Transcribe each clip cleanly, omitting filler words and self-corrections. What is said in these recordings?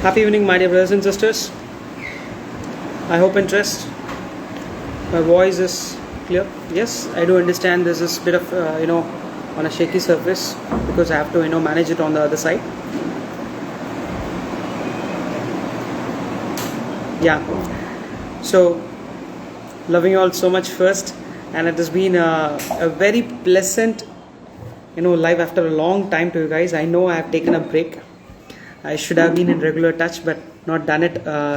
Happy evening, my dear brothers and sisters. I hope and trust my voice is clear. Yes, I do understand this is a bit of on a shaky surface because I have to manage it on the other side. Yeah. So loving you all so much first, and it has been a very pleasant live after a long time to you guys. I know I have taken a break. I should have been in regular touch, but not done it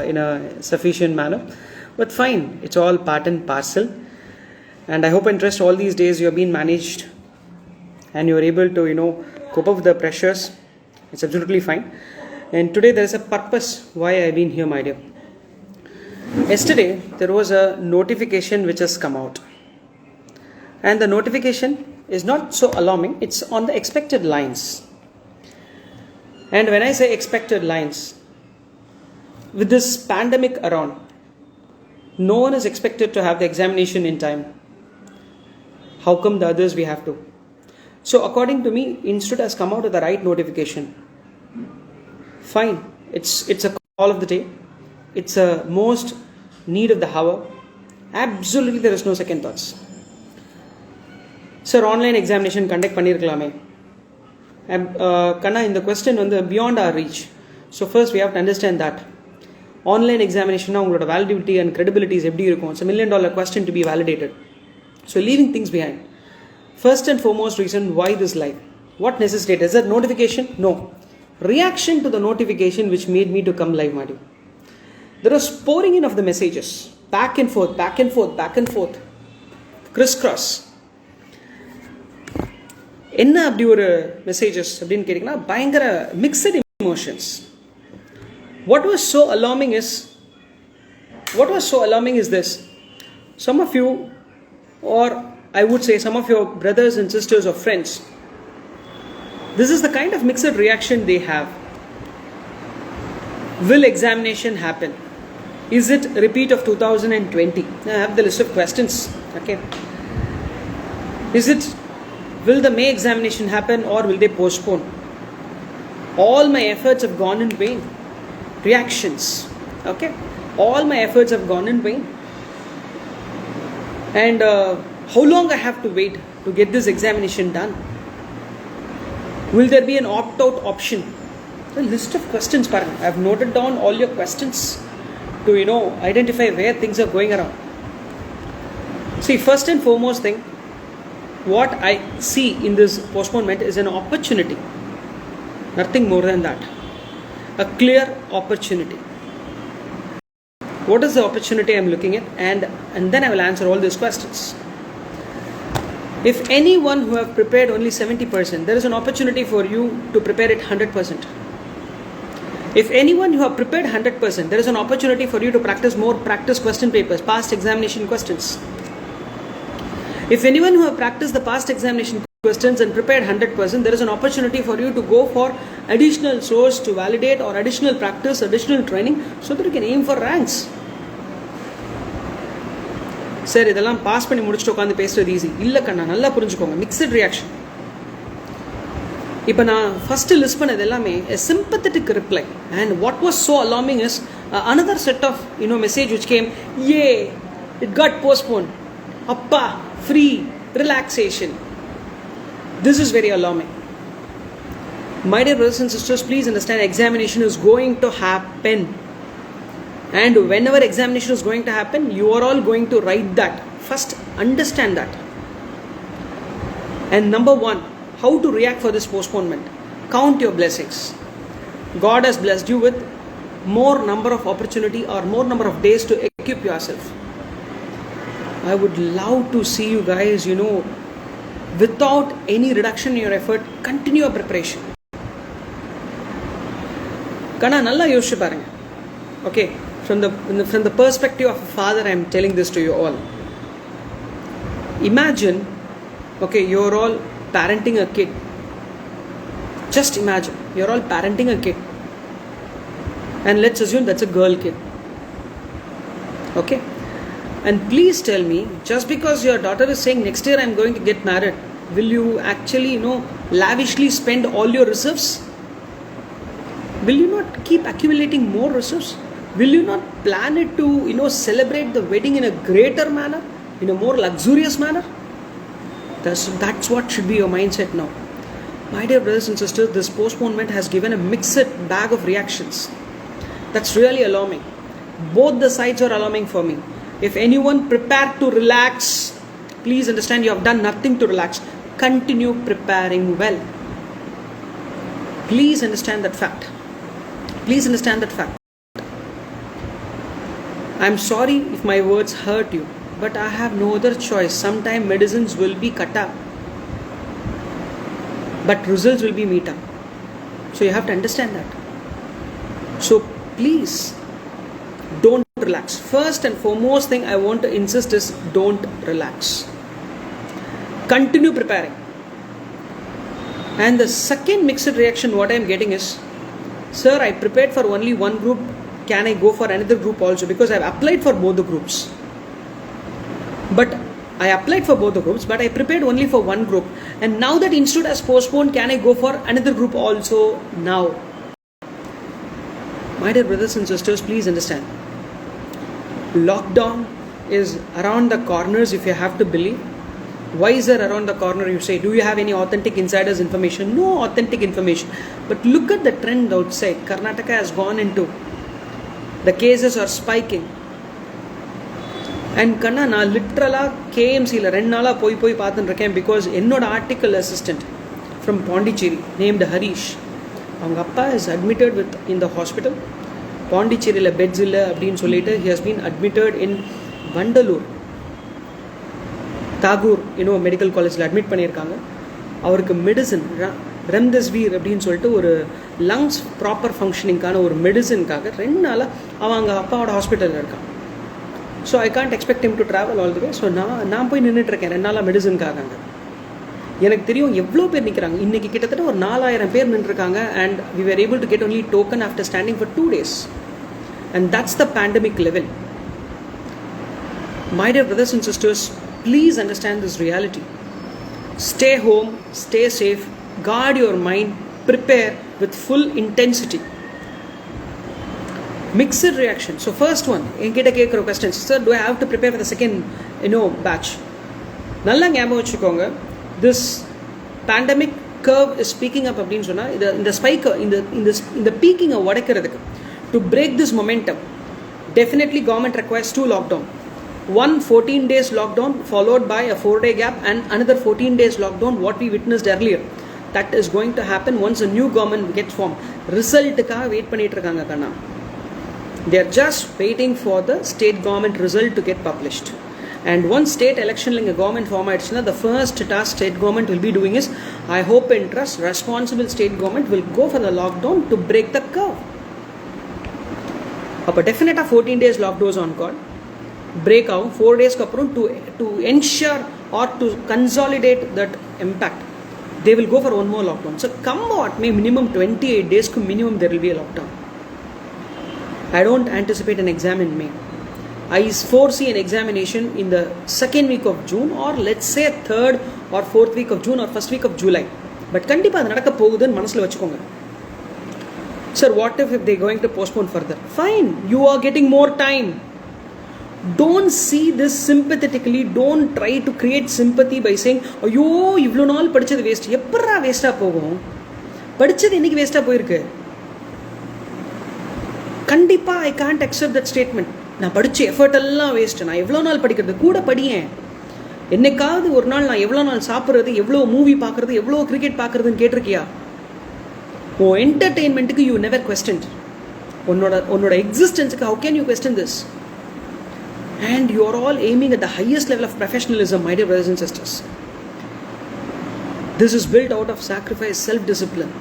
in a sufficient manner. But fine, it's all part and parcel. And I hope and trust all these days you have been managed and you're able to, cope up with the pressures. It's absolutely fine. And today there is a purpose why I've been here, my dear. Yesterday, there was a notification which has come out. And the notification is not so alarming. It's on the expected lines. And when I say expected lines, with this pandemic around, no one is expected to have the examination in time. How come the others we have to? So according to me, Institute has come out with the right notification. Fine, it's a call of the day. It's a most need of the hour. Absolutely there is no second thoughts. Sir, online examination conduct பண்ணிருக்கலாமே. Kanna, in the question beyond our reach. So first we have to understand that online examination உங்களோட validity and credibility is எப்படி இருக்கும்? It's $1 million question to be validated. So leaving things behind. First and foremost reason why this live. What necessitated? Is that notification? No. Reaction to the notification which made me to come live, Madhu. There was pouring in of the messages. Back and forth, back and forth, back and forth. Crisscross. என்ன அப்படி ஒரு messages அப்படின்னு கேட்டிங்கன்னா பயங்கர mixed emotions. What was so alarming is this. Some of you, or I would say some of your brothers and sisters or friends, this is the kind of mixed reaction they have. Will examination happen? Is it a repeat of 2020? I have the list of questions. Okay. Will the May examination happen or will they postpone? All my efforts have gone in vain. Reactions. Okay. All my efforts have gone in vain. And how long I have to wait to get this examination done? Will there be an opt-out option? A list of questions, Paran. I have noted down all your questions to identify where things are going around. See, first and foremost thing, what I see in this postponement is an opportunity. Nothing more than that. A clear opportunity. What is the opportunity I'm looking at? And then I will answer all these questions. If anyone who have prepared only 70%, there is an opportunity for you to prepare it 100%. If anyone who have prepared 100%, there is an opportunity for you to practice question papers, past examination questions. If anyone who have practiced the past examination questions and prepared 100%, there is an opportunity for you to go for additional source to validate or additional practice, additional training so that you can aim for ranks. Sir, இதெல்லாம் pass பண்ணி முடிச்சுட்டு உட்காந்து பேசுறது easy இல்லை கண்ணா, நல்லா புரிஞ்சுக்கோங்க. Mixed reaction. இப்போ நான் ஃபர்ஸ்ட் லிஸ்ட் பண்ணது எல்லாமே a sympathetic reply, and what was so alarming is another set of message which came, yay, it got postponed, appa, free, relaxation. This is very alarming. My dear brothers and sisters, please understand, examination is going to happen. And whenever examination is going to happen, you are all going to write that. First, understand that. And number one, how to react for this postponement. Count your blessings. God has blessed you with more number of opportunity or more number of days to equip yourself. I would love to see you guys, without any reduction in your effort, continue your preparation. Kana nalla yoshichu parunga. Okay, from the perspective of a father, I am telling this to you all. Imagine, okay, you're all parenting a kid. Just imagine, you're all parenting a kid. And let's assume that's a girl kid. Okay? And please tell me, just because your daughter is saying next year I'm going to get married, will you actually, lavishly spend all your reserves? will you not keep accumulating more resources? Will you not plan it to, celebrate the wedding in a greater manner, in a more luxurious manner? That's what should be your mindset now. My dear brothers and sisters, this postponement has given a mixed bag of reactions. That's really alarming. Both the sides are alarming for me. If anyone prepared to relax, please understand you have done nothing to relax. Continue preparing well. Please understand that fact. Please understand that fact. I'm sorry if my words hurt you, but I have no other choice. Sometimes medicines will be kata, but results will be meeta. So you have to understand that. So please don't relax. First and foremost thing I want to insist is don't relax. Continue preparing. And the second mixed reaction what I am getting is, sir, I prepared for only one group. Can I go for another group also? Because I have applied for both the groups. But I applied for both the groups, but I prepared only for one group. And now that institute has postponed, can I go for another group also now? My dear brothers and sisters, please understand. Lockdown is around the corners if you have to believe. Why is there around the corner, you say? Do you have any authentic insiders information? No authentic information. But look at the trend outside. Karnataka has gone into, the cases are spiking. And Kanna, நான் லிட்ரலாக கேஎம்சியில் 2 நாளாக போய் பார்த்துட்டு இருக்கேன். Because என்னோட article assistant from Pondicherry named Harish, அவங்க அப்பா is admitted with in the hospital. பாண்டிச்சேரியில் பெட்ஸ் இல்லை அப்படின்னு சொல்லிட்டு he has been admitted in Vandalur Tagore medical காலேஜில் அட்மிட் பண்ணியிருக்காங்க. அவருக்கு மெடிசன் ரெம்டெசிவிர் அப்படின்னு சொல்லிட்டு ஒரு லங்ஸ் ப்ராப்பர் ஃபங்க்ஷனிங்கான ஒரு மெடிசனுக்காக 2 நாளாக அவன் அங்கே அப்பாவோட ஹாஸ்பிட்டலில் இருக்கான். So I can't expect him to travel all the way. So நான் போய் நின்றுட்டுருக்கேன் 2 நாளாக மெடிசனுக்காக. எனக்கு தெரியும் எவ்வளோ பேர் நிற்கிறாங்க. இன்றைக்கி கிட்டத்தட்ட ஒரு 4000 பேர் நின்றுருக்காங்க. And we were able to get only token after standing for 2 days. And that's the pandemic level. My dear brothers and sisters, please understand this reality. Stay home, stay safe, guard your mind, prepare with full intensity. Mixed reaction. So first one, என்கிட்ட கேட்குற questions, sir, do I have to prepare for the second batch? நல்லா ஞாபகம் வச்சுக்கோங்க, this pandemic curve is speaking up அப்படின்னு சொன்னால் இந்த ஸ்பைக்கை இந்த பீக்கிங்கை உடைக்கிறதுக்கு, to break this momentum, definitely government requires 2 lockdown. One 14 days lockdown followed by a 4-day gap and another 14 days lockdown what we witnessed earlier. That is going to happen once a new government gets formed. Result-க்காக wait பண்ணிட்டு இருக்காங்க கண்ணா. They are just waiting for the state government result to get published. And once state election like a government form ஆயிடுச்சுன்னா, the first task state government will be doing is, I hope and trust responsible state government will go for the lockdown to break the curve. அப்போ டெஃபினட்டாக 14 days lockdowns on call break ஆகும். 4 daysக்கு அப்புறம் to ensure or to consolidate that impact, they will go for one more lockdown. So come what may, minimum 28 days minimum there will be a lockdown. I don't anticipate an exam in May. I foresee an examination in the second week of June, or let's say 3rd or 4th week of June or 1st week of July. But கண்டிப்பாக அது நடக்க போகுதுன்னு மனசில் வச்சுக்கோங்க. Sir, what if they're going to postpone further? Fine, you are getting more time. Don't see this sympathetically. Don't try to create sympathy by saying, ஐயோ இவ்வளோ நாள் படித்தது வேஸ்ட். எப்படா வேஸ்ட்டாக போகும்? படித்தது இன்னைக்கு வேஸ்ட்டாக போயிருக்கு. கண்டிப்பாக I can't accept that statement. நான் படித்த எஃபர்ட் எல்லாம் வேஸ்ட்டு. நான் எவ்வளோ நாள் படிக்கிறது? கூட படியேன். என்னைக்காவது ஒரு நாள் நான் எவ்வளோ நாள் சாப்பிட்றது, எவ்வளோ மூவி பார்க்குறது, எவ்வளோ கிரிக்கெட் பார்க்குறதுன்னு கேட்டிருக்கியா? உன் என்டர்டெயின்மெண்ட்டுக்கு யூ நெவர் கொஸ்டின். உன்னோட எக்ஸிஸ்டன்ஸுக்கு how can you question this? And you are all aiming at the highest level of professionalism, my dear brothers and sisters. This is built out of sacrifice, self-discipline.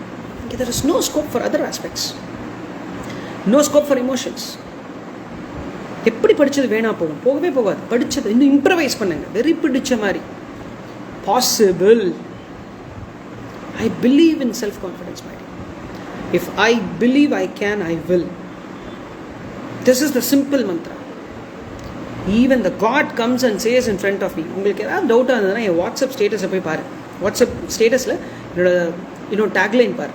Okay, there is no scope for other aspects. No scope for emotions. எப்படி படித்தது வேணா போகும்? போகவே போகாது. படித்தது இன்னும் improvise பண்ணுங்க, வெறி பிடிச்ச மாதிரி. Possible. I believe in self-confidence, my dear. If I believe I can, I will. This is the simple mantra. Even the God comes and says in front of me. உங்களுக்கு ஏதாவது டவுட்டாக இருந்ததுன்னா என் வாட்ஸ்அப் ஸ்டேட்டஸை போய் பாரு. வாட்ஸ்அப் ஸ்டேட்டஸில் என்னோட tagline பாரு.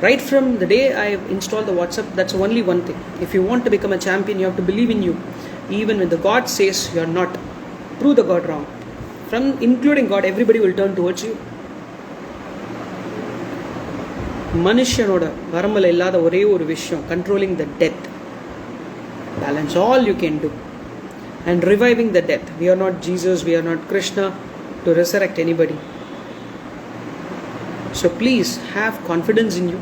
Right from the day I installed the WhatsApp, that's only one thing. If you want to become a champion, you have to believe in you. Even when the God says you are not, prove the God wrong. From including God, everybody will turn towards you. மனுஷனோட வரம்புல இல்லாத ஒரே ஒரு விஷயம், controlling the death. Balance all you can do. And reviving the death. We are not Jesus, we are not Krishna to resurrect anybody. So please have confidence in you.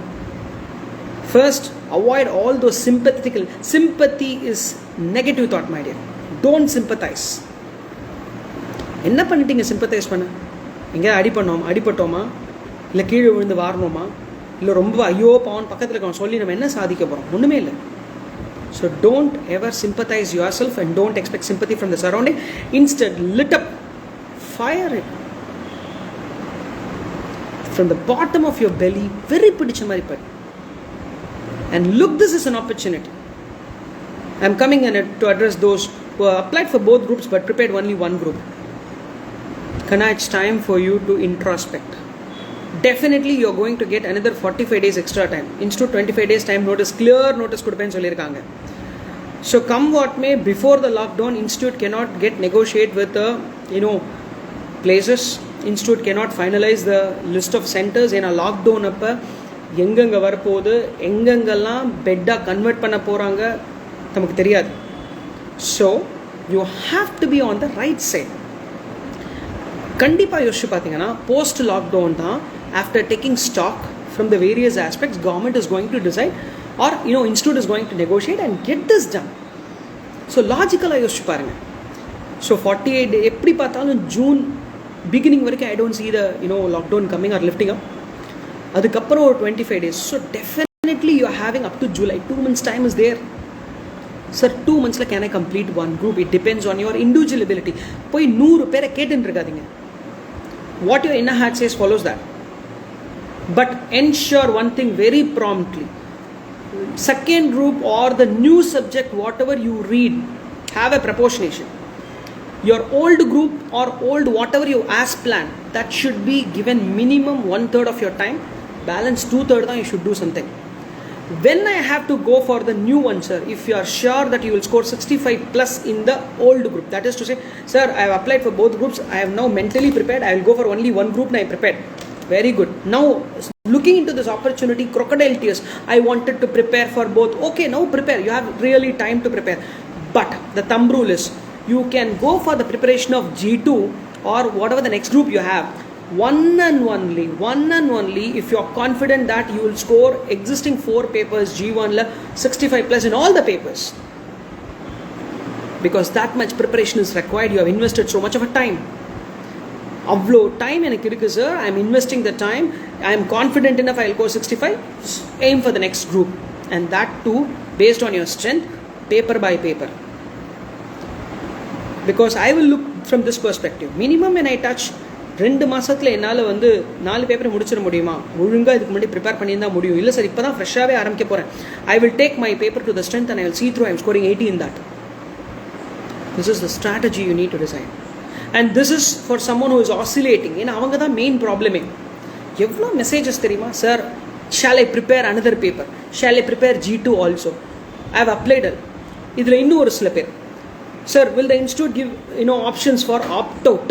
First, avoid all those sympathetical. Sympathy is negative thought, my dear. Don't sympathize. என்ன பண்ணிட்டீங்க sympathize பண்ண? எங்கே அடிப்பட்டோமா, இல்லை கீழே விழுந்து வாரணுமா, இல்லை ரொம்ப ஐயோ பாவன் பக்கத்தில் இருக்கவன் சொல்லி நம்ம என்ன சாதிக்க போகிறோம்? ஒன்றுமே இல்லை. So don't ever sympathize yourself and don't expect sympathy from the surrounding. Instead, lit up, fire it. From the bottom of your belly, very பிடிச்ச மாதிரி படி. And look, this is an opportunity. I am coming in to address those who have applied for both groups but prepared only one group. Kana, it's time for you to introspect. Definitely you are going to get another 45 days extra time. Instead 25 days time notice, clear notice கொடுப்பேன்னு சொல்லியிருக்காங்க. So come what may, before the lockdown, institute cannot get negotiate with the places. Institute cannot finalize the list of centers. ஏன்னா lockdown அப்போ எங்கெங்கே வரப்போகுது, எங்கெங்கெல்லாம் பெட்டாக convert பண்ண போகிறாங்க நமக்கு தெரியாது. So you have to be on the right side. கண்டிப்பாக யோசிச்சு பார்த்தீங்கன்னா போஸ்ட் லாக்டவுன் தான், after taking stock from the various aspects, government is going to decide or institute is going to negotiate and get this done. So லாஜிக்கலாக யோசிச்சு பாருங்கள். So 48 எப்படி பார்த்தாலும் June beginning வரைக்கும் I don't see the lockdown coming or lifting up. அதுக்கப்புறம் ஒரு 25 days. So definitely you are having up to July. 2 months time is there. Sir 2 monthsல can I complete one group? It depends on your individual ability. போய் 100 பேரை கேட்டுன்னு இருக்காதீங்க. What your inner heart says follows that. But ensure one thing very promptly. Second group or the new subject, whatever you read, have a proportionation. Your old group or old whatever you as planned, that should be given minimum 1/3 of your time. Balance 2/3 you should do something. When I have to go for the new one, sir, if you are sure that you will score 65 plus in the old group, that is to say, sir, I have applied for both groups, I am now mentally prepared, I will go for only one group and I prepared. Very good. Now looking into this opportunity, crocodile tears, I wanted to prepare for both. Okay, now prepare. You have really time to prepare. But the thumb rule is, you can go for the preparation of G2 or whatever the next group you have, one and only if you are confident that you will score existing 4 papers G1 la 65 plus in all the papers, because that much preparation is required. You have invested so much of a time. அவ்வளோ time எனக்கு இருக்குது sir. I am investing the time. I am confident enough I will go 65. Aim for the next group and that too based on your strength, paper by paper. Because I will look from this perspective. Minimum when I touch 2 மாதத்தில் என்னால் 4 பேப்பரை முடிச்சிட முடியுமா? ஒழுங்காக இதுக்கு முன்னாடி prepare பண்ணியிருந்தால் முடியும். இல்லை சார் இப்போ தான் ஃப்ரெஷ்ஷாகவே ஆரம்பிக்க போகிறேன். I will take my paper to the strength and I will see through I am scoring 80 in that. This is the strategy you need to design. And this is for someone who is oscillating. ஏன்னா அவங்க தான் main ப்ராப்ளமே. எவ்வளோ messages தெரியுமா? Sir, shall I prepare another paper? Shall I prepare G2 also? I have applied. இதில் இன்னும் ஒரு சில பேர், sir, will the institute give options for opt out?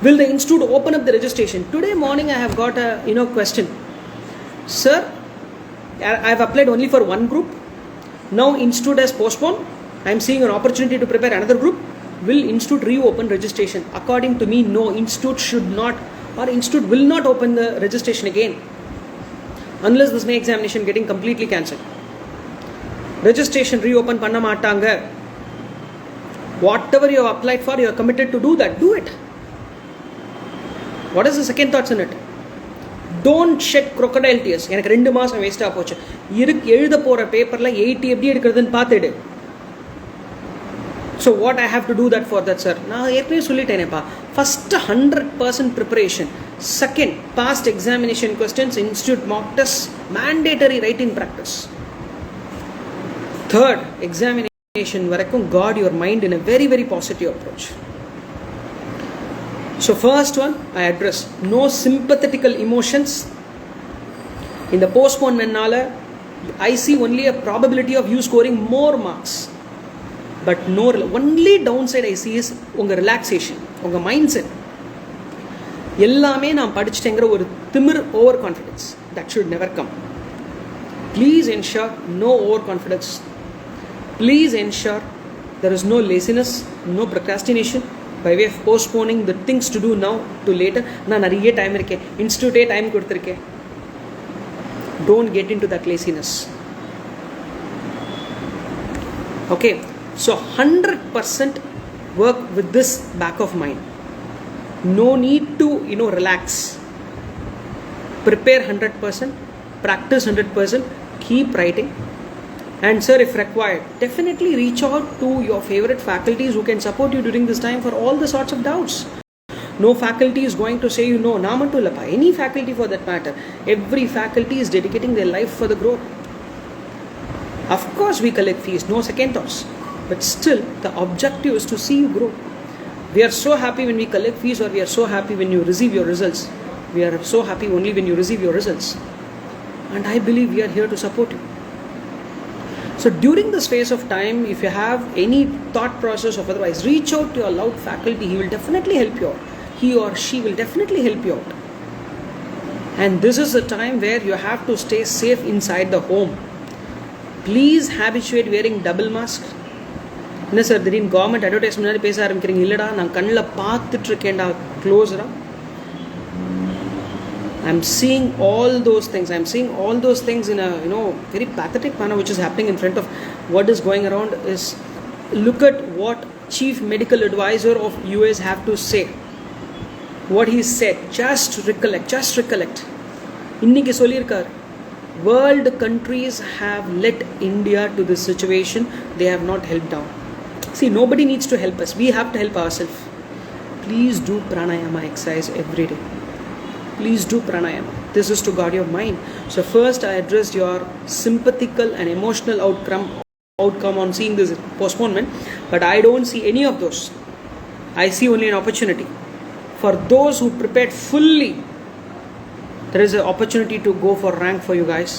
Will the institute open up the registration? Today morning I have got a question. Sir, I have applied only for one group. Now institute has postponed. I am seeing an opportunity to prepare another group. Will institute reopen registration? According to me, no. Institute should not, or institute will not open the registration again unless this May examination getting completely cancelled. Registration reopen panna maatanga. Whatever you have applied for, you are committed to do that. Do it. What is the second thoughts in it? Don't shed crocodile tears. எனக்கு 2 மாதம் வேஸ்ட்டாக போச்சு. எழுத போகிற பேப்பரில் 80 எப்படி எடுக்கிறதுன்னு பார்த்துடு. So what I have to do that for that, sir? நான் ஏற்கனவே சொல்லிட்டேனேப்பா. First 100% preparation. Second, past examination questions, institute mock tests, mandatory writing practice. Third, examination வரைக்கும் guard your mind in a very very positive approach. So first one I address, no sympathetical emotions. இந்த போஸ்ட்போன்மெண்ட்னால I see only a probability of you scoring more marks. But no, only downside I see is உங்கள் relaxation, உங்கள் mind set. எல்லாமே நான் படிச்சுட்டேங்கிற ஒரு திமிர், over confidence, that should never come. Please ensure no over confidence. Please ensure there is no laziness, no procrastination by way of postponing the things to do now to later. நான் நிறைய time இருக்கேன், இன்ஸ்டியூட்டே time கொடுத்துருக்கேன். Don't get into that laziness. Okay, so 100% work with this back of mind. No need to relax. Prepare 100%, practice 100%, keep writing. And sir, if required, definitely reach out to your favorite faculties who can support you during this time for all the sorts of doubts. No faculty is going to say no, namatulapa. Any faculty for that matter. Every faculty is dedicating their life for the growth. Of course we collect fees, no second thoughts. But still, the objective is to see you grow. We are so happy when we collect fees, or we are so happy when you receive your results. We are so happy only when you receive your results. And I believe we are here to support you. So during this phase of time, if you have any thought process or otherwise, reach out to your loud faculty. He will definitely help you out. He or she will definitely help you out. And this is the time where you have to stay safe inside the home. Please habituate wearing double mask. என்ன sir திடீர்னு government advertisement மாதிரி பேச ஆரம்பிக்கிறீங்க? இல்லைடா, நான் கண்ணில் பார்த்துட்டு இருக்கேன்டா க்ளோஸரா. I'm seeing all those things. I'm seeing all those things in a very pathetic manner, which is happening in front of what is going around. Is look at what Chief Medical Advisor of US have to say. What he said. Just recollect. இன்னைக்கு சொல்லியிருக்கார், world countries have led India to this situation. They have not helped out. See, nobody needs to help us. We have to help ourselves. Please do pranayama exercise every day. Please do pranayama. This is to guard your mind. So first I addressed your sympathical and emotional outcome on seeing this postponement, but I don't see any of those. I see only an opportunity. For those who prepared fully, there is an opportunity to go for rank for you guys.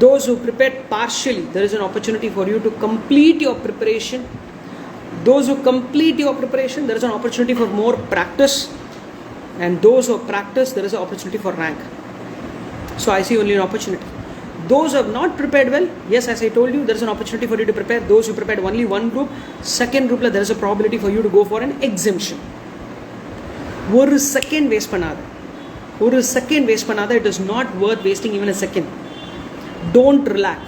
Those who prepared partially, there is an opportunity for you to complete your preparation. Those who complete your preparation, there is an opportunity for more practice. And those who practice, there is an opportunity for rank. So I see only an opportunity. Those who have not prepared well, yes, as I told you, there is an opportunity for you to prepare. Those who prepared only one group, second group, there is a probability for you to go for an exemption. ஒரு second waste பண்ணாத. It is not worth wasting even a second. Don't relax.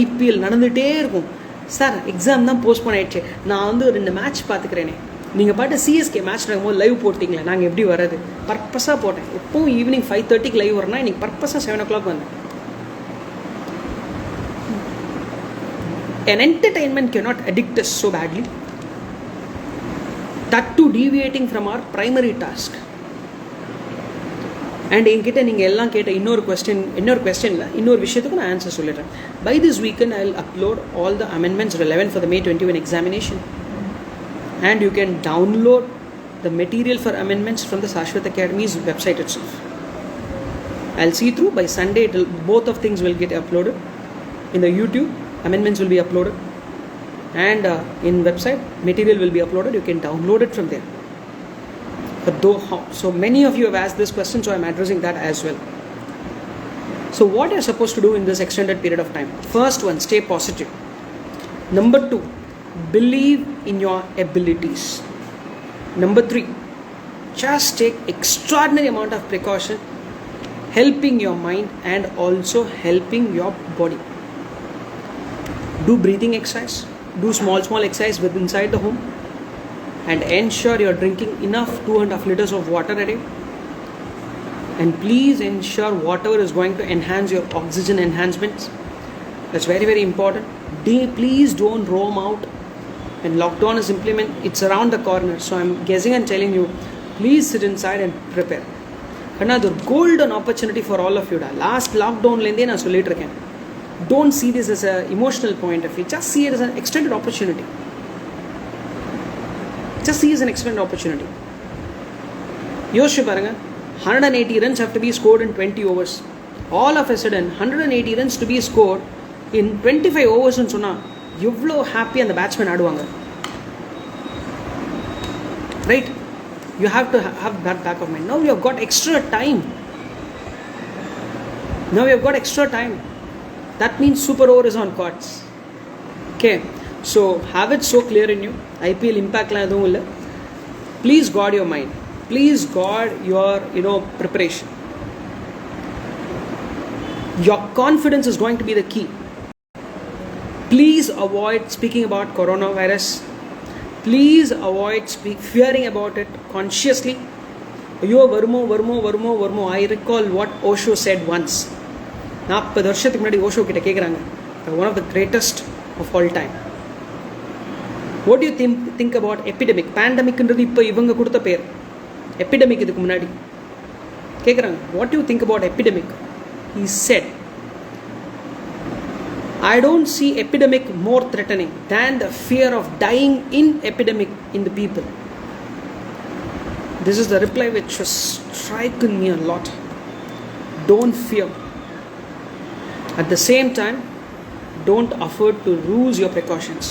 IPL நடந்துகிட்டே இருக்கும். Sir exam தான் postpone ஆயிடுச்சு, நான் 2 match பார்த்துக்கிறேனே. நீங்கள் பாட்டு CSK match நடக்கும்போது லைவ் போட்டிங்களே, நாங்கள் எப்படி வர்றது? பர்பஸாக போட்டேன். எப்பவும் ஈவினிங் 5:30 லைவ் வரனா, இன்னைக்கு பர்பஸாக 7 o'clock வந்தேன். An entertainment cannot addict us so badly. That too deviating from our primary task. And என்கிட்ட நீங்கள் எல்லாம் கேட்ட இன்னொரு கொஸ்டினில் இன்னொரு விஷயத்துக்கு நான் ஆன்சர் சொல்லிடுறேன். By this weekend I will upload all the amendments relevant for the May 21 examination. And you can download the material for amendments from the Shashwat Academy's website itself. I'll see through by Sunday. Both of things will get uploaded in the YouTube. Amendments will be uploaded, and in website material will be uploaded. You can download it from there. But so many of you have asked this question, so I'm addressing that as well. So what you're supposed to do in this extended period of time? First one, stay positive. Number 2, believe in your abilities. Number 3, just take extraordinary amount of precaution, helping your mind and also helping your body. Do breathing exercise, do small exercise within inside the home, and ensure you're drinking enough 2.5 liters of water a day. And please ensure whatever is going to enhance your oxygen enhancements. That's very, very important. Please don't roam out. When lockdown is implemented, it's around the corner. So I'm guessing and telling you, please sit inside and prepare. Another golden opportunity for all of you. Last lockdown lende na solliட்டு இருக்கேன். Don't see this as an emotional point of view. Just see it as an extended opportunity. Just see it as an extended opportunity. யோசிச்சு பாருங்க, 180 runs have to be scored in 20 overs. all of a sudden 180 runs to be scored in 25 overs னு சொன்னா எவ்வளோ happy அந்த batsman ஆடுவாங்க, right? You have to have that back of mind. Now you have got extra time. That means super over is on cards. Okay, so have it so clear in you. IPL impact la edhum illa. Please guard your mind. Please guard your preparation. Your confidence is going to be the key. Please avoid speaking about coronavirus. Please avoid fearing about it consciously. ஐயோ வருமோ. I recall what Osho said once. 40 வருஷத்துக்கு முன்னாடி ஓஷோ கிட்ட கேட்குறாங்க, one of the greatest of all time. What do you think about epidemic? Pandemicன்றது இப்போ இவங்க கொடுத்த பேர். Epidemic இதுக்கு முன்னாடி கேட்குறாங்க, what do you think about epidemic? He said, I don't see epidemic more threatening than the fear of dying in epidemic in the people. This is the reply which has stricken me a lot. Don't fear. At the same time, don't afford to lose your precautions.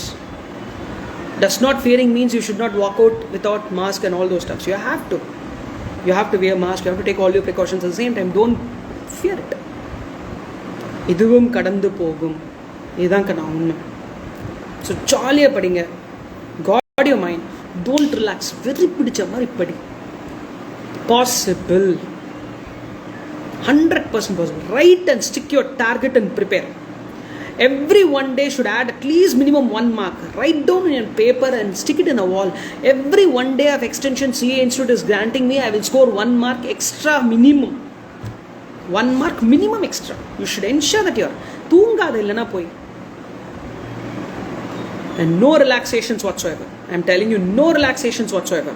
Does not fearing means you should not walk out without mask and all those stuff. You have to wear mask. You have to take all your precautions at the same time. Don't fear it. இதுவும் கடந்து போகும். இதுதான் உண்மை. So ஜாலியாக படிங்க. Guard your mind. Don't relax. வெறி பிடிச்ச மாதிரி படி. Possible. 100% possible. Write and stick your target and prepare. Every one day should add at least minimum 1 mark. Write down in your paper and stick it in a wall. Every one day of extension CA Institute is granting me, I will score 1 mark extra minimum. 1 mark minimum extra. You should ensure that you are. தூங்காத இல்லைனா போய். And no relaxations whatsoever. I am telling you, no relaxations whatsoever.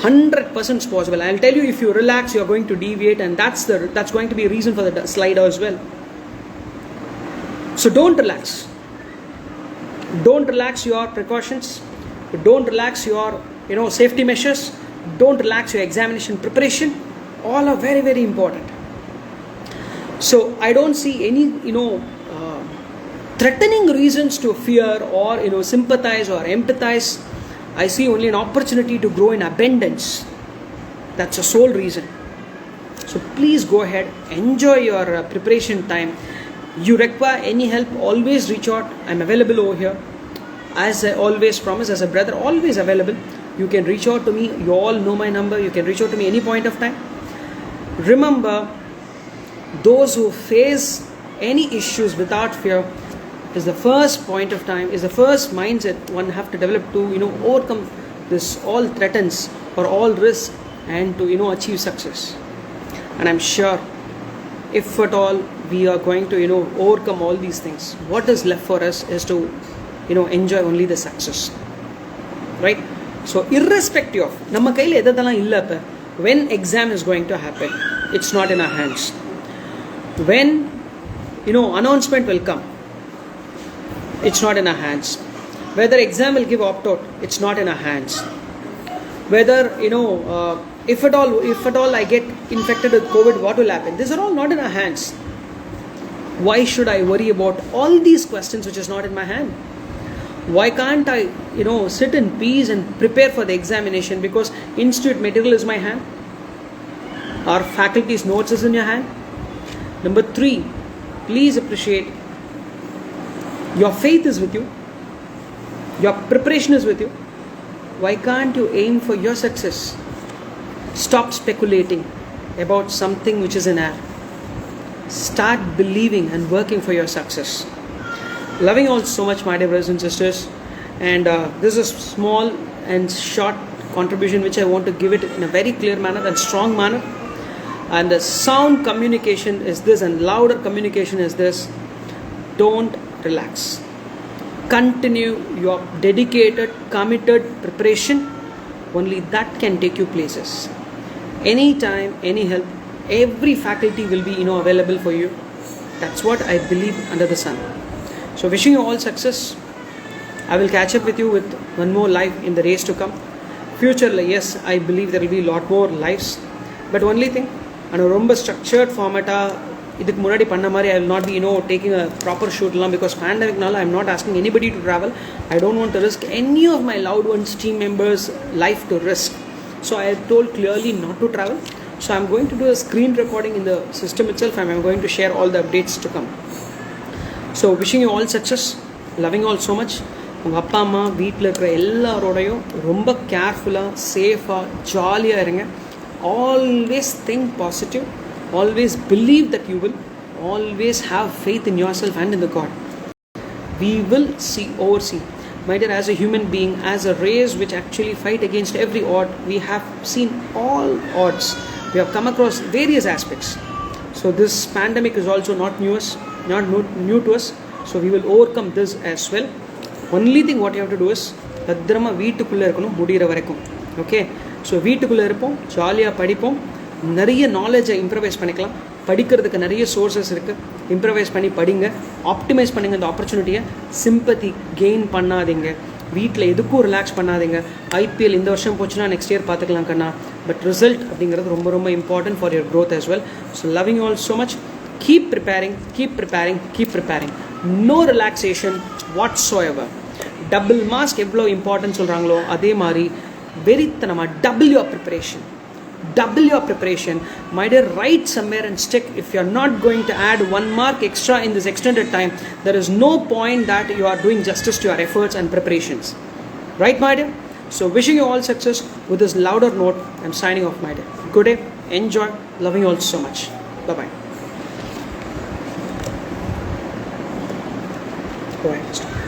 100% possible. I'll tell you, if you relax, you are going to deviate, and that's going to be a reason for the slider as well. So don't relax. Don't relax your precautions. Don't relax your safety measures. Don't relax your examination preparation. All are very, very important. So I don't see any threatening reasons to fear or sympathize or empathize. I see only an opportunity to grow in abundance. That's the sole reason. So please go ahead, enjoy your preparation time. You require any help, always reach out. I'm available over here. As I always promise, as a brother, always available. You can reach out to me. You all know my number. You can reach out to me any point of time. Remember, those who face any issues without fear is the first point of time, is the first mindset one have to develop to overcome this all threatens or all risk and to achieve success. And I'm sure if at all we are going to overcome all these things, what is left for us is to enjoy only the success, right? So irrespective of நம்ம கையில் எதெல்லாம் இல்லை, இப்போ when exam is going to happen, it's not in our hands. When announcement will come, it's not in our hands. Whether exam will give opt out, it's not in our hands. Whether if at all I get infected with COVID, what will happen? These are all not in our hands. Why should I worry about all these questions which is not in my hand? Why can't I sit in peace and prepare for the examination? Because institute material is my hand. Our faculty's notes is in your hand. Number 3, please appreciate your faith is with you. Your preparation is with you. Why can't you aim for your success? Stop speculating about something which is in air. Start believing and working for your success. Loving you all so much, my dear brothers and sisters. And this is a small and short contribution which I want to give it in a very clear manner and strong manner. And the sound communication is this, and louder communication is this. Don't relax. Continue your dedicated, committed preparation. Only that can take you places. Anytime, any help, every faculty will be available for you. That's what I believe under the sun. So wishing you all success. I will catch up with you with one more live in the race to come. Future, yes, I believe there will be a lot more lives. But only thing, and a ரொம்ப structured format இதுக்கு முன்னாடி பண்ண மாதிரி I will not be taking a proper shoot லாம் because pandemicனால I am not asking anybody to travel. I don't want to risk any of my loved ones, team members life to risk. So I have told clearly not to travel. So I am going to do a screen recording in the system itself and I am going to share all the updates to come. So wishing you all success, loving you all so much. உங்கள் அப்பா அம்மா வீட்டில் இருக்கிற எல்லாரோடையும் ரொம்ப கேர்ஃபுல்லாக சேஃபாக ஜாலியாக இருங்க. Always think positive, always believe that you will, always have faith in yourself and in the God. We will oversee. My dear, as a human being, as a race which actually fight against every odd, we have seen all odds. We have come across various aspects. So this pandemic is also not new to us. So we will overcome this as well. Only thing what you have to do is பத்திரமா வீட்டுக்குள்ளே இருக்கணும் முடிகிற வரைக்கும். Okay, so வீட்டுக்குள்ளே இருப்போம், ஜாலியாக படிப்போம், நிறைய நாலேஜை இம்ப்ரவைஸ் பண்ணிக்கலாம். படிக்கிறதுக்கு நிறைய சோர்சஸ் இருக்குது, இம்ப்ரவைஸ் பண்ணி படிங்க, ஆப்டிமைஸ் பண்ணுங்கள் இந்த ஆப்பர்ச்சுனிட்டியை. சிம்பத்தி கெயின் பண்ணாதீங்க, வீட்டில் எதுக்கும் ரிலாக்ஸ் பண்ணாதீங்க. ஐபிஎல் இந்த வருஷம் போச்சுன்னா நெக்ஸ்ட் இயர் பார்த்துக்கலாம் கண்ணா, பட் ரிசல்ட் அப்படிங்கிறது ரொம்ப ரொம்ப important for your growth as well. So loving you all so much. Keep preparing. No relaxation whatsoever. Double mask எவ்வளோ இம்பார்ட்டன்ட் சொல்கிறாங்களோ அதே மாதிரி வெறித்தனமாக double your preparation. My dear, write somewhere and stick. If you are not going to add 1 mark extra in this extended time, there is no point that you are doing justice to your efforts and preparations. Right, my dear? So wishing you all success. With this louder note, I'm signing off, my dear. Good day, enjoy, loving you all so much. Bye-bye. Go ahead.